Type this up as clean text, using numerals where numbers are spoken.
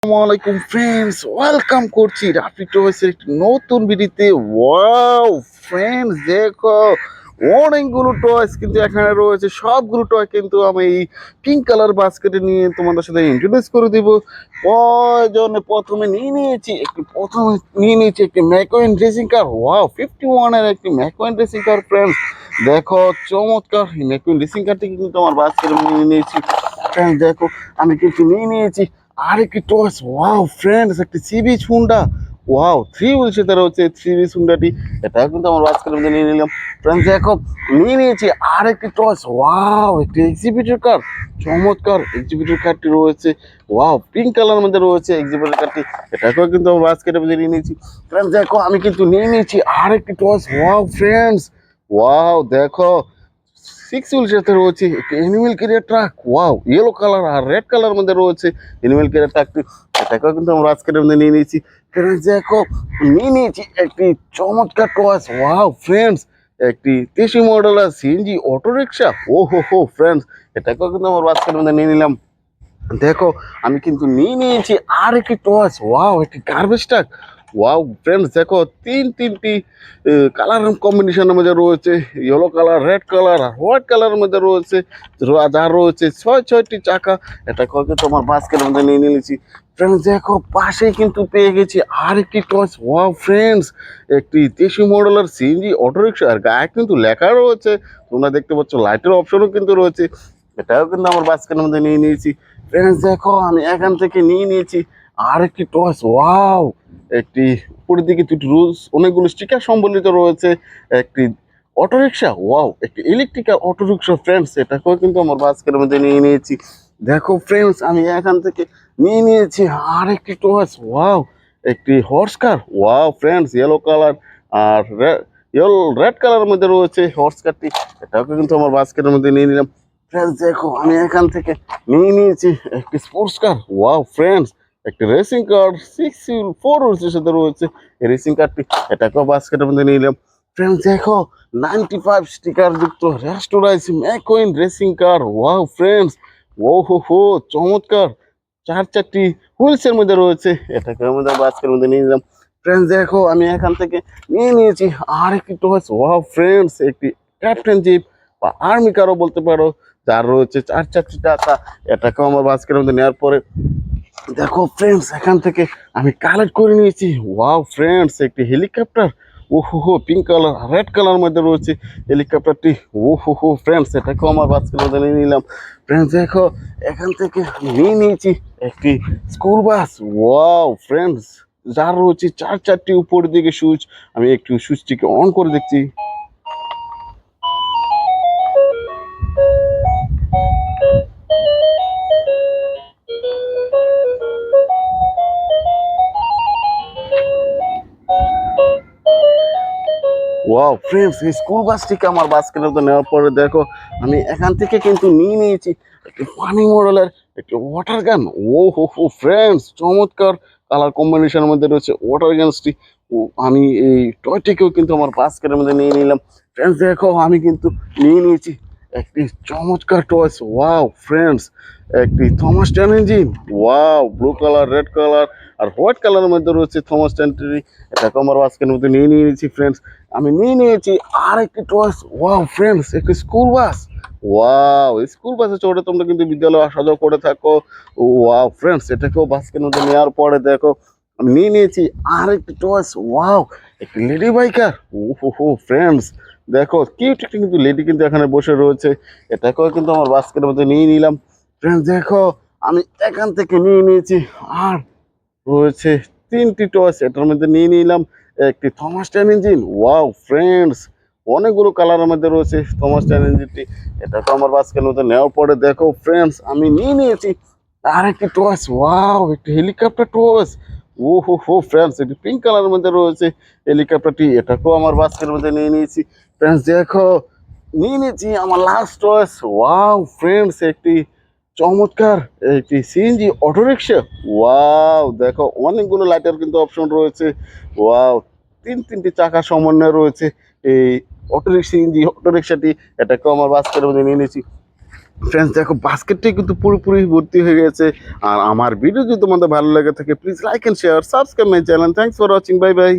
আসসালামাইকুম friends, welcome করছি রাফি টয়েসের একটি নতুন ভিডিওতে। ওয়াও ফ্রেন্ডস, দেখো অনেকগুলো টয়েস কিন্তু এখানে রয়েছে। সবগুলো টয় কিন্তু আমি এই পিঙ্ক কালার বাস্কেটে নিয়ে তোমাদের সাথে ইন্ট্রোডিউস করে দিব। প্রথমে নিয়ে নিয়েছি একটি ম্যাকওয়েন রেসিং কার। ওয়াও 51-এর একটি ম্যাকওয়েন রেসিং কার ফ্রেন্ডস। দেখো চমৎকার এই ম্যাকওয়েন রেসিং কারটি কিন্তু আমার বাস্কেটে নিয়ে নিয়েছি ফ্রেন্ডস। দেখো আমি কিন্তু নিয়ে নিয়েছি আরেকটি টয়েস। ওয়াও ফ্রেন্ডস, একটি sea beach Honda. Wow 3 wheel সাথে রয়েছে 3 বিচ হুন্ডাটি, এটাও কিন্তু আমার বাস্কেটের মধ্যে নিয়ে নিলাম ফ্রেন্ডস। দেখো নিয়ে নিয়েছি আরেকটি টয়েস। ওয়াও একটি এক্সিবিটর কার, চমৎকার এক্সিবিটর কারটি রয়েছে। ওয়াও পিঙ্ক কালার মধ্যে রয়েছে এক্সিবিটর কারটি, এটাকেও কিন্তু আমার বাস্কেটের মধ্যে নিয়ে নিয়েছি ফ্রেন্ডস। দেখো আমি কিন্তু নিয়ে নিয়েছি আরেকটি টয়েস। ওয়াও ফ্রেন্ডস, ওয়াও দেখো 6 হুইল সাথে রয়েছে একটি animal carrier truck. Wow yellow colour আর রেড কালার মধ্যে রয়েছে অ্যানিমেল ক্যারিয়ার ট্রাকটি, এটাকেও কিন্তু আমরা আজকের মধ্যে নিয়ে নিয়েছি ফ্রেন্ডস। দেখো নিয়ে নিয়েছি একটি চমৎকার টয়েস। ওয়াও ফ্রেন্ডস, একটি 83 মডেলের সিএনজি অটো রিক্সা। ও হো ফ্রেন্ডস, এটাকেও কিন্তু আমরা আজকের মধ্যে নিয়ে নিলাম। দেখো আমি কিন্তু নিয়ে নিয়েছি আর একটি টয়েস। ওয়াও একটি গার্বেজ ট্রাক। ওয়াও ফ্রেন্ডস, দেখো তিনটি কালার কম্বিনেশনের মধ্যে রয়েছে, ইয়েলো কালার, রেড কালার আর হোয়াইট কালারের মধ্যে রয়েছে। যা রয়েছে ছয়টি চাকা, এটাকেও কিন্তু আমার বাস্কেটের মধ্যে নিয়ে নিয়েছি ফ্রেন্ডস। দেখো পাশেই কিন্তু পেয়ে গেছি আর একটি টয়েস। ওয়াও ফ্রেন্ডস, একটি 83 মডেলের সিএনজি অটোরিক্সা, আর গায়ে কিন্তু লেখা রয়েছে, তোমরা দেখতে পাচ্ছ লাইটের অপশনও কিন্তু রয়েছে, এটাও কিন্তু আমার বাস্কেটের মধ্যে নিয়ে নিয়েছি ফ্রেন্ডস। দেখো আমি এখান থেকে নিয়ে নিয়েছি আর একটি টয়েস। ওয়াও একটি উপরের দিকে দুটি রুলস অনেকগুলো স্টিকার সম্বলিত রয়েছে, একটি অটোরিক্সা। ওয়াও একটি ইলেকট্রিক্যাল অটোরিক্সা ফ্রেন্ডস, এটাকেও কিন্তু আমার বাস্কেটের মধ্যে নিয়ে নিয়েছি। দেখো ফ্রেন্ডস আমি এখান থেকে নিয়ে নিয়েছি আর একটি টয়েস। ওয়াও একটি হর্স কার। ওয়াও ফ্রেন্ডস ইয়েলো কালার আর রেড কালারের মধ্যে রয়েছে হর্স কারটি, এটাকে কিন্তু আমার বাস্কেটের মধ্যে নিয়ে নিলাম ফ্রেন্ডস। দেখো আমি এখান থেকে নিয়ে নিয়েছি একটি স্পোর্টস কার। ওয়াও ফ্রেন্ডস, একটি রেসিং কার 4 হুইলসের সাথে রয়েছে এই রেসিং কারটি, এটাকেও বাস্কেটের মধ্যে নিয়ে নিলাম ফ্রেন্ডস। দেখো 95 স্টিকার যুক্ত রেস্টোরাইজ ম্যাকওয়েন রেসিং কার। ওয়াও ফ্রেন্ডস, হো চমৎকার, চারটি হুইলসের মধ্যে রয়েছে, এটাকে আমাদের বাস্কেটের মধ্যে নিয়ে নিলাম ফ্রেন্ডস। দেখো আমি এখান থেকে নিয়ে নিয়েছি আর একটি টয়েস। ওয়াও ফ্রেন্ডস, একটি ক্যাপ্টেন জিপ বা আর্মি কারও বলতে পারো, যার রয়েছে 4 টাকা, এটাকেও আমার বাস্কেটের মধ্যে নেওয়ার পরে দেখো ফ্রেন্ডস এখান থেকে আমি কালেক্ট করে নিয়েছি। ওয়াও ফ্রেন্ডস, একটি হেলিকপ্টার। হো পিঙ্ক কালার রেড কালার মধ্যে রয়েছে হেলিকপ্টারটি। ফ্রেন্ডস, এটাকেও আমার বাস্কেটের মধ্যে নিয়ে নিলাম ফ্রেন্ডস। দেখো এখান থেকে আমি নিয়ে নিয়েছি একটি স্কুল বাস। ওয়াও ফ্রেন্ডস, যার রয়েছে চারটি উপরের দিকে সুইচ, আমি একটু সুইচটিকে অন করে দেখছি। ওয়াও ফ্রেন্ডস, এই স্কুল বাসটিকে আমার বাস্কেটের মধ্যে নেওয়ার পরে দেখো আমি এখান থেকে কিন্তু নিয়ে নিয়েছি একটি ফানি মডেলের একটি ওয়াটার গান। হো ফ্রেন্ডস, চমৎকার কালার কম্বিনেশনের মধ্যে রয়েছে ওয়াটার গানসটি। আমি এই টয়টিকেও কিন্তু আমার বাস্কেটের মধ্যে নিয়ে নিলাম ফ্রেন্ডস। দেখো আমি কিন্তু নিয়ে নিয়েছি একটি চমৎকার টয়েস। ওয়াও ফ্রেন্ডস, একটি Thomas ten engine. Wow blue colour, red colour আর হোয়াইট কালারের মধ্যে রয়েছে থমাস টেনটি, এটাকে আমার বাস্কেটের মধ্যে নিয়ে নিয়েছি ফ্রেন্ডস। আমি নিয়ে নিয়েছি আর একটি টয়েস। ওয়াও ফ্রেন্ডস, একটি স্কুল বাস। ওয়াও স্কুল বাসে চড়ে তোমরা কিন্তু বিদ্যালয়ে আসা যাওয়া করে থাকো। ওয়াও ফ্রেন্ডস, এটাকেও বাস্কের মধ্যে নেওয়ার পরে দেখো আমি নিয়ে নিয়েছি আর একটি টয়েস। ওয়াও একটি লেডি বাইকার। ফ্রেন্ডস, দেখো কিউট একটি কিন্তু লেডি কিন্তু এখানে বসে রয়েছে, এটাকেও কিন্তু আমার বাস্কেটের মধ্যে নিয়ে নিলাম ফ্রেন্ডস। দেখো আমি এখান থেকে নিয়ে নিয়েছি আর রয়েছে 3টি টয়েস, এটার মধ্যে নিয়ে নিলাম একটি Thomas ten engine. Wow friends, অনেকগুলো কালারের মধ্যে রয়েছে থমাস টেন ইঞ্জিনটি, এটাকে আমার বাস্কের মধ্যে নেওয়ার পরে দেখো ফ্রেন্ডস আমি নিয়ে নিয়েছি আর একটি টয়েস। ওয়াও একটি হেলিকপ্টার টয়েস। ফ্রেন্ডস, একটি পিঙ্ক কালারের মধ্যে রয়েছে হেলিকপ্টারটি, এটাকেও আমার বাস্কের মধ্যে নিয়ে নিয়েছি ফ্রেন্ডস। দেখো নিয়ে নিয়েছি আমার লাস্ট টয়েস। ওয়াও ফ্রেন্ডস, একটি চমৎকার একটি সিএনজি অটোরিক্সা। ওয়াও দেখো অনেকগুলো লাইটের কিন্তু অপশন রয়েছে। ওয়াও তিনটি চাকা সমন্বয় রয়েছে এই সিএনজি অটোরিক্সাটি, এটাকেও আমার বাস্কের মধ্যে নিয়ে নিয়েছি ফ্রেন্ডস দেখো বাস্কেটটাই কিন্তু পুরোপুরি ভর্তি হয়ে গেছে। আর আমার ভিডিও যদি তোমাদের ভালো লেগে থাকে please like and share subscribe my channel. Thanks for watching, bye by.